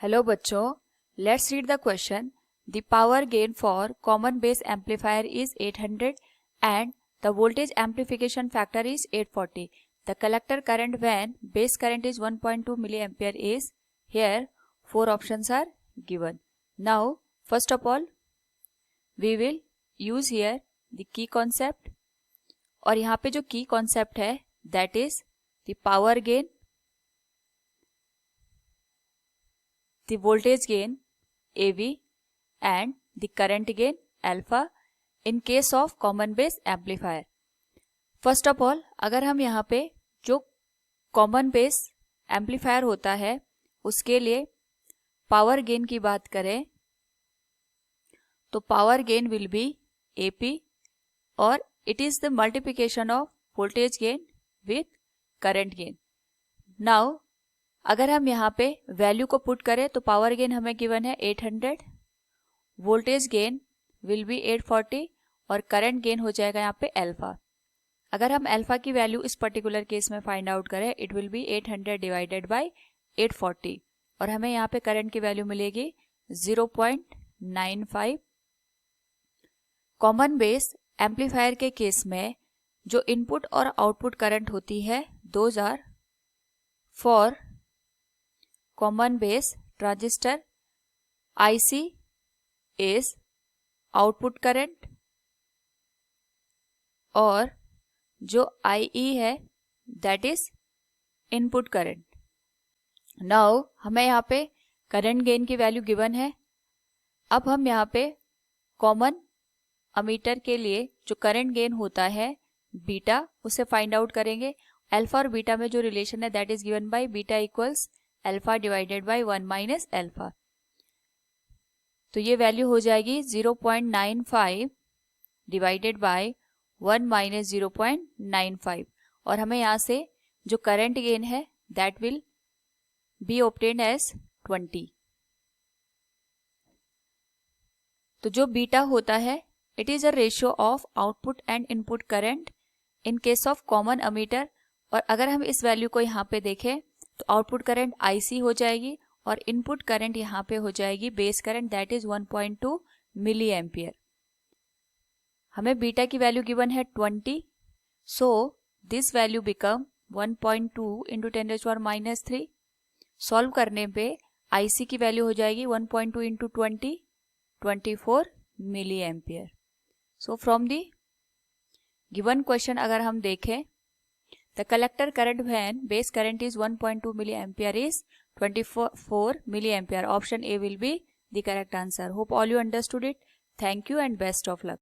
Hello बच्चों, let's read the question. The power gain for common base amplifier is 800 and the voltage amplification factor is 840. The collector current when base current is 1.2 milliampere is. Here 4 options are given. Now first of all we will use here the key concept. और यहाँ पे जो key concept है that is the power gain, the voltage gain AV and the current gain alpha in case of common base amplifier. First of all, अगर हम यहाँ पे जो common base amplifier होता है उसके लिए power gain की बात करें तो power gain will be AP और it is the multiplication of voltage gain with current gain. Now अगर हम यहाँ पे वैल्यू को पुट करें तो पावर गेन हमें गिवन है 800, वोल्टेज गेन विल बी 840 और करंट गेन हो जाएगा यहाँ पे अल्फा. अगर हम अल्फा की वैल्यू इस पर्टिकुलर केस में फाइंड आउट करें it will be 800 divided by 840 और हमें यहाँ पे करंट की वैल्यू मिलेगी 0.95. कॉमन बेस एम्पलीफायर के केस में जो इनपुट और आउटपुट करंट होती है those are for common base transistor IC is output current और जो IE है that is input current. Now हमें यहाँ पे current gain की वैल्यू गिवन है. अब हम यहाँ पे कॉमन अमीटर के लिए जो करंट गेन होता है बीटा उसे फाइंड आउट करेंगे. अल्फा और बीटा में जो रिलेशन है that is given by beta equals alpha divided by 1 minus alpha. तो ये वैल्यू हो जाएगी 0.95 डिवाइडेड बाय 1 माइनस 0.95 और हमें यहाँ से जो करंट गेन है that will be obtained as 20. तो जो बीटा होता है it is a ratio of output and input current in case of common emitter. और अगर हम इस वैल्यू को यहाँ पे देखें तो आउटपुट करंट IC हो जाएगी और इनपुट करंट यहाँ पे हो जाएगी base current that is 1.2 milliampere. हमें बीटा की वैल्यू गिवन है 20, so this value become 1.2 into 10⁻³ solve करने पे IC की वैल्यू हो जाएगी 1.2 into 20 24 milliampere. So from the given question अगर हम देखें the collector current when base current is 1.2 milliampere is 24 milliampere. Option A will be the correct answer. Hope all you understood it. Thank you and best of luck.